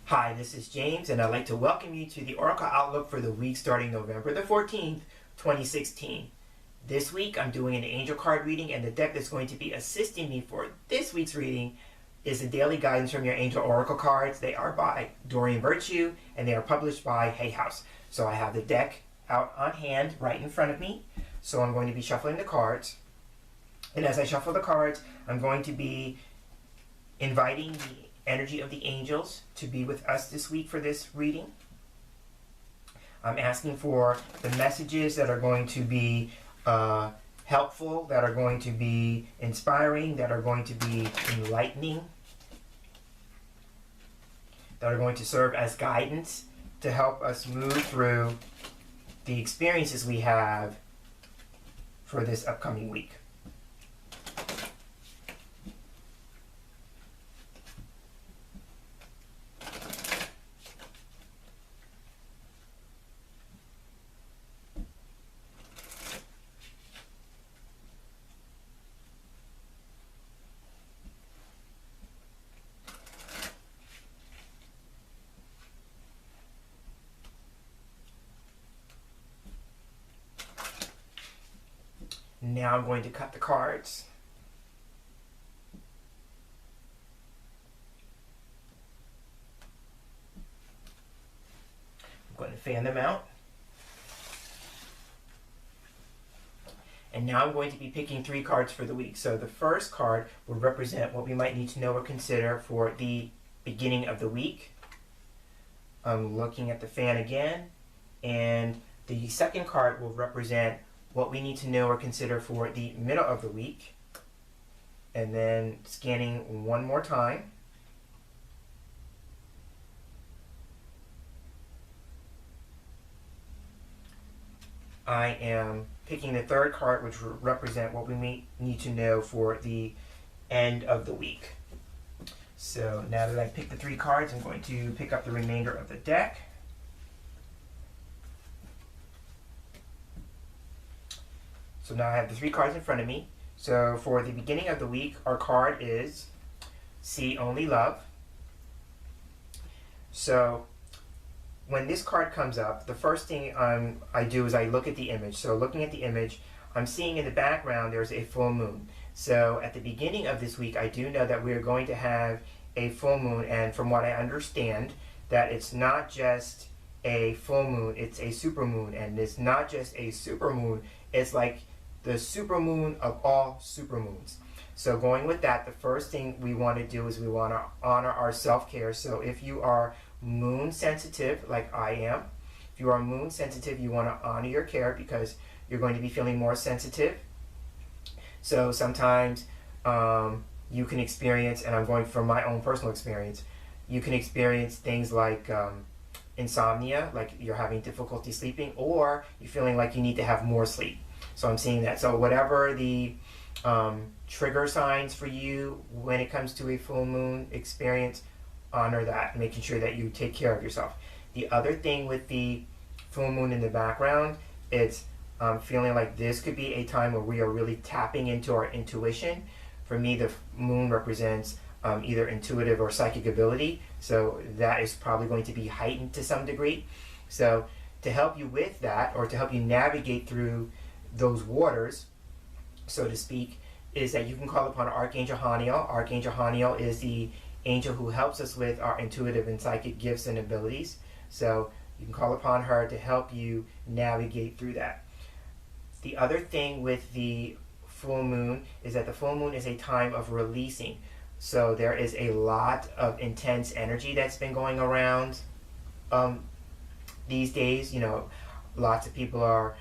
Hi, this is James, and I'd like to welcome you to the Oracle Outlook for the week starting November the 14th, 2016. This week, I'm doing an angel card reading, and the deck that's going to be assisting me for this week's reading is the Daily Guidance from Your Angel Oracle cards. They are by Doreen Virtue, and they are published by Himm. So I have the deck out on hand right in front of me, so I'm going to be shuffling the cards. And as I shuffle the cards, I'm going to be inviting the energy of the angels to be with us this week for this reading. I'm asking for the messages that are going to be helpful, that are going to be inspiring, that are going to be enlightening, that are going to serve as guidance to help us move through the experiences we have for this upcoming week. Now I'm going to cut the cards. I'm going to fan them out. And now I'm going to be picking 3 cards for the week. So the first card will represent what we might need to know or consider for the beginning of the week. I'm looking at the fan again. And the second card will represent what we need to know or consider for the middle of the week. And then scanning one more time. I am picking the third card, which will represent what we may need to know for the end of the week. So now that I've picked the 3 cards, I'm going to pick up the remainder of the deck. So now I have the 3 cards in front of me. So for the beginning of the week, our card is See Only Love. So when this card comes up, the first thing I do is I look at the image. So looking at the image, I'm seeing in the background there's a full moon. So at the beginning of this week, I do know that we're going to have a full moon, and from what I understand, that it's not just a full moon, it's a supermoon, and it's not just a supermoon, it's like the supermoon of all supermoons. So going with that, the first thing we want to do is we want to honor our self-care. So if you are moon sensitive, like I am, if you are moon sensitive, you want to honor your care because you're going to be feeling more sensitive. So sometimes you can experience, and I'm going from my own personal experience, you can experience things like insomnia, like you're having difficulty sleeping, or you're feeling like you need to have more sleep. So I'm seeing that. So whatever the trigger signs for you when it comes to a full moon experience, honor that, making sure that you take care of yourself. The other thing with the full moon in the background, it's feeling like this could be a time where we are really tapping into our intuition. For me, the moon represents either intuitive or psychic ability, so that is probably going to be heightened to some degree. So to help you with that, or to help you navigate through those waters, so to speak, is that you can call upon Archangel Haniel. Archangel Haniel is the angel who helps us with our intuitive and psychic gifts and abilities. So you can call upon her to help you navigate through that. The other thing with the full moon is that the full moon is a time of releasing. So there is a lot of intense energy that's been going around these days. You know, lots of people are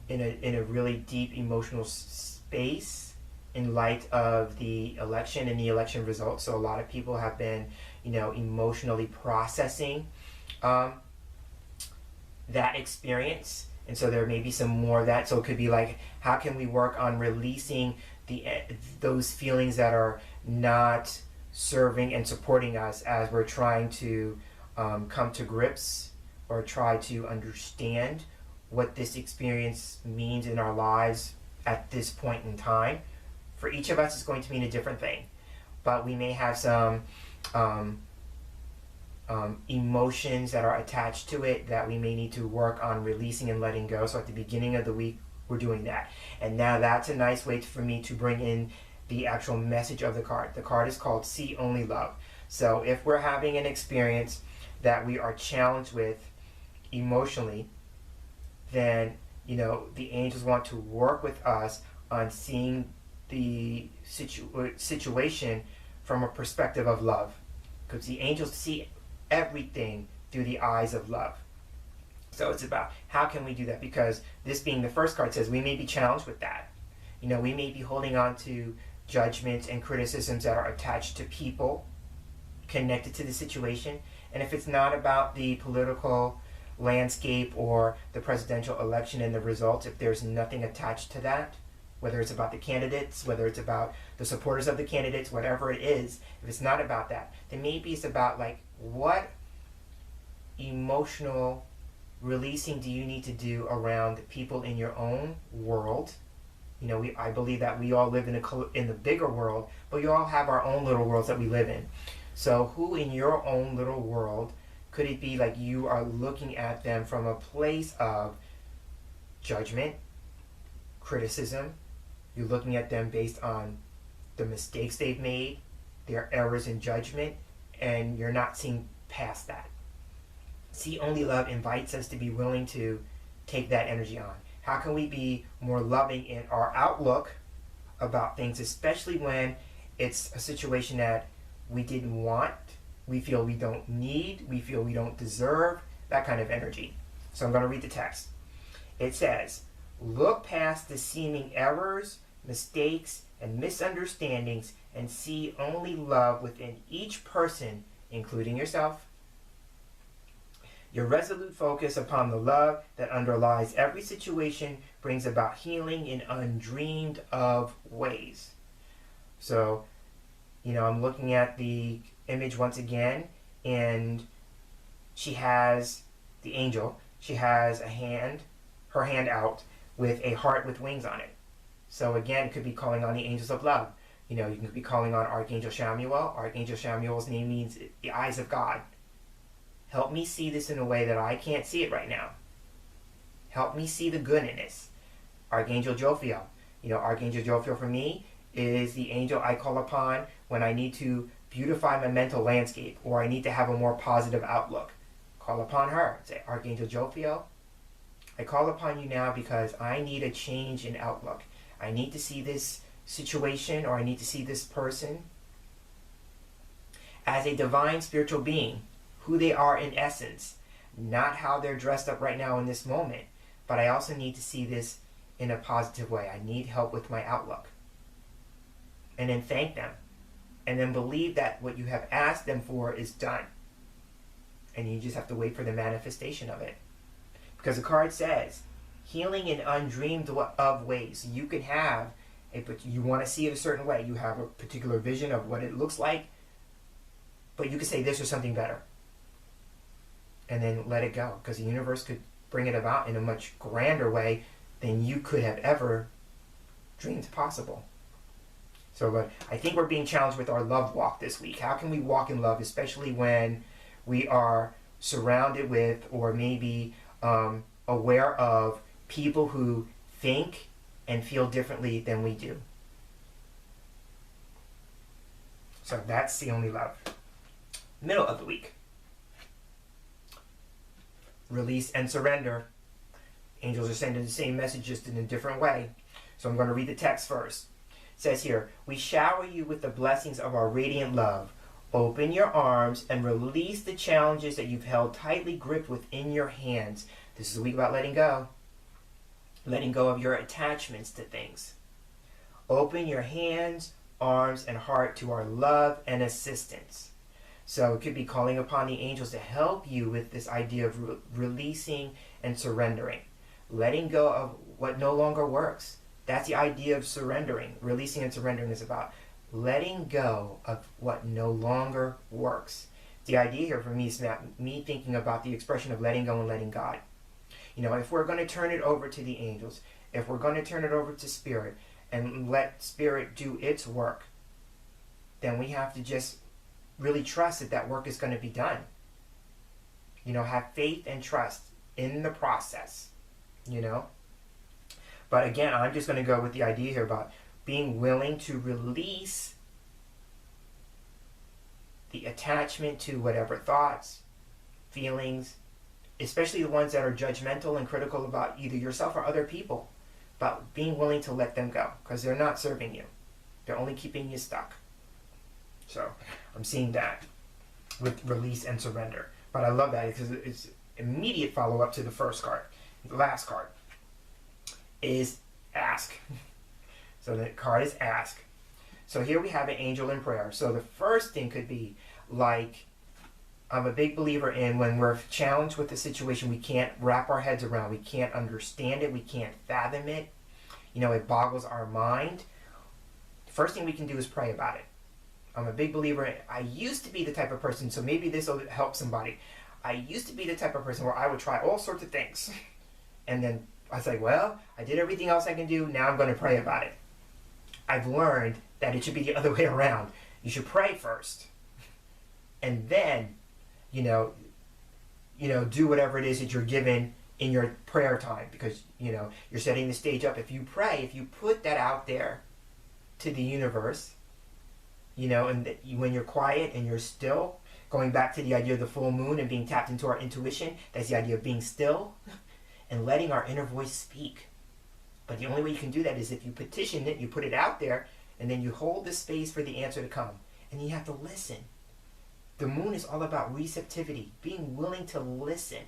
in a really deep emotional space in light of the election and the election results. So a lot of people have been, emotionally processing that experience, and so there may be some more of that. So it could be like, how can we work on releasing those feelings that are not serving and supporting us as we're trying to come to grips or try to understand what this experience means in our lives at this point in time. For each of us, it's going to mean a different thing. but we may have some emotions that are attached to it that we may need to work on releasing and letting go. So at the beginning of the week, we're doing that. And now that's a nice way for me to bring in the actual message of the card. The card is called See Only Love. So if we're having an experience that we are challenged with emotionally, then the angels want to work with us on seeing the situation from a perspective of love, because the angels see everything through the eyes of love. So it's about how can we do that, because this being the first card says we may be challenged with that. We may be holding on to judgments and criticisms that are attached to people connected to the situation. And if it's not about the political landscape or the presidential election and the results, if there's nothing attached to that, whether it's about the candidates, whether it's about the supporters of the candidates, whatever it is, if it's not about that, then maybe it's about what emotional releasing do you need to do around the people in your own world. I believe that we all live in the bigger world, but we all have our own little worlds that we live in. So who in your own little world could it be you are looking at them from a place of judgment, criticism? You're looking at them based on the mistakes they've made, their errors in judgment, and you're not seeing past that. See Only Love invites us to be willing to take that energy on. How can we be more loving in our outlook about things, especially when it's a situation that we didn't want, we feel we don't need, we feel we don't deserve, that kind of energy. So I'm going to read the text. It says, look past the seeming errors, mistakes, and misunderstandings and see only love within each person, including yourself. Your resolute focus upon the love that underlies every situation brings about healing in undreamed of ways. So, I'm looking at the image once again, and she has the angel. She has her hand out with a heart with wings on it. So again, it could be calling on the angels of love. You could be calling on Archangel Chamuel. Archangel Chamuel's name means the eyes of God. Help me see this in a way that I can't see it right now. Help me see the good in this. Archangel Jophiel. Archangel Jophiel for me is the angel I call upon when I need to beautify my mental landscape or I need to have a more positive outlook. Call upon her. Say, Archangel Jophiel, I call upon you now because I need a change in outlook. I need to see this situation or I need to see this person as a divine spiritual being, who they are in essence, not how they're dressed up right now in this moment, but I also need to see this in a positive way. I need help with my outlook. And then thank them. And then believe that what you have asked them for is done. And you just have to wait for the manifestation of it. Because the card says, healing in undreamed of ways. You can have, but you want to see it a certain way. You have a particular vision of what it looks like, but you could say this or something better. And then let it go. Because the universe could bring it about in a much grander way than you could have ever dreamed possible. So, but I think we're being challenged with our love walk this week. How can we walk in love, especially when we are surrounded with or maybe aware of people who think and feel differently than we do? So that's the only love. Middle of the week. Release and surrender. Angels are sending the same message, just in a different way. So I'm going to read the text first. It says here, we shower you with the blessings of our radiant love. Open your arms and release the challenges that you've held tightly gripped within your hands. This is a week about letting go. Letting go of your attachments to things. Open your hands, arms, and heart to our love and assistance. So it could be calling upon the angels to help you with this idea of releasing and surrendering. Letting go of what no longer works. That's the idea of surrendering. Releasing and surrendering is about letting go of what no longer works. The idea here for me is me thinking about the expression of letting go and letting God. If we're going to turn it over to the angels, if we're going to turn it over to Spirit and let Spirit do its work, then we have to just really trust that that work is going to be done. You know, have faith and trust in the process, you know. But again, I'm just going to go with the idea here about being willing to release the attachment to whatever thoughts, feelings, especially the ones that are judgmental and critical about either yourself or other people, but being willing to let them go because they're not serving you. They're only keeping you stuck. So I'm seeing that with release and surrender. But I love that because it's immediate follow-up to the first card. The last card is ask. So the card is ask. So here we have an angel in prayer. So the first thing could be like, I'm a big believer in when we're challenged with a situation we can't wrap our heads around, we can't understand it, we can't fathom it, you know, it boggles our mind. The first thing we can do is pray about it. I'm a big believer in, I used to be the type of person, so maybe this will help somebody. I used to be the type of person where I would try all sorts of things. And then I was like, well, I did everything else I can do, now I'm going to pray about it. I've learned that it should be the other way around. You should pray first. And then, you know, do whatever it is that you're given in your prayer time, because, you know, you're setting the stage up. If you pray, if you put that out there to the universe, you know, and when you're quiet and you're still, going back to the idea of the full moon and being tapped into our intuition, that's the idea of being still and letting our inner voice speak. But the only way you can do that is if you petition it, you put it out there, and then you hold the space for the answer to come. And you have to listen. The moon is all about receptivity, being willing to listen.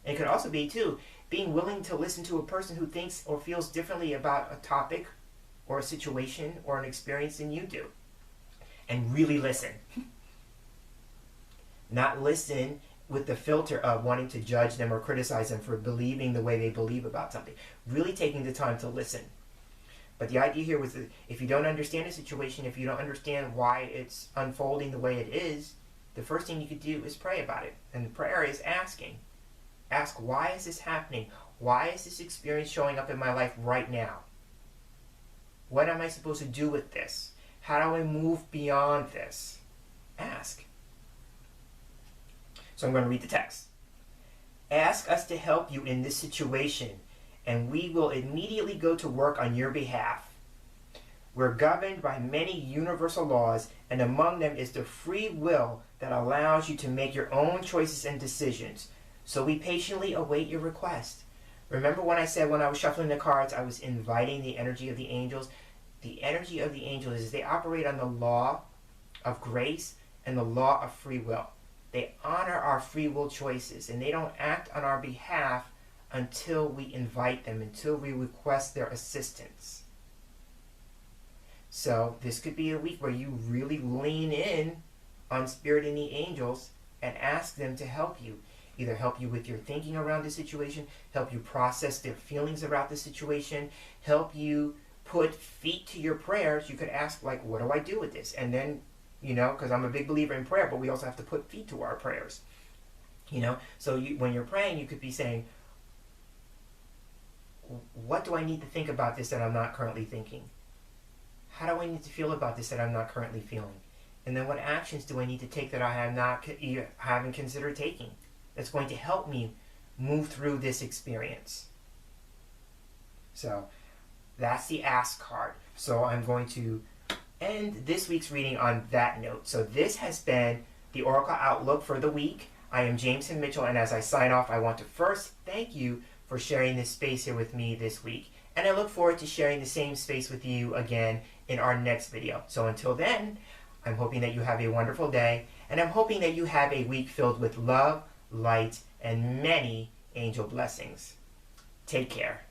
And it could also be, too, being willing to listen to a person who thinks or feels differently about a topic or a situation or an experience than you do. And really listen. Not listen with the filter of wanting to judge them or criticize them for believing the way they believe about something. Really taking the time to listen. But the idea here was that if you don't understand a situation, if you don't understand why it's unfolding the way it is, the first thing you could do is pray about it. And prayer is asking. Ask, why is this happening? Why is this experience showing up in my life right now? What am I supposed to do with this? How do I move beyond this? Ask. So I'm going to read the text. Ask us to help you in this situation, and we will immediately go to work on your behalf. We're governed by many universal laws, and among them is the free will that allows you to make your own choices and decisions. So we patiently await your request. Remember when I said when I was shuffling the cards, I was inviting the energy of the angels? The energy of the angels is they operate on the law of grace and the law of free will. They honor our free will choices, and they don't act on our behalf until we invite them, until we request their assistance. So this could be a week where you really lean in on Spirit and the angels and ask them to help you. Either help you with your thinking around the situation, help you process their feelings about the situation, help you put feet to your prayers. You could ask, like, what do I do with this? And then, you know, because I'm a big believer in prayer, but we also have to put feet to our prayers. You know, so when you're praying, you could be saying, what do I need to think about this that I'm not currently thinking? How do I need to feel about this that I'm not currently feeling? And then what actions do I need to take that I haven't considered taking that's going to help me move through this experience? So that's the ask card. So I'm going to end this week's reading on that note. So this has been the Oracle Outlook for the week. I am James Himm Mitchell, and as I sign off, I want to first thank you for sharing this space here with me this week. And I look forward to sharing the same space with you again in our next video. So until then, I'm hoping that you have a wonderful day, and I'm hoping that you have a week filled with love, light, and many angel blessings. Take care.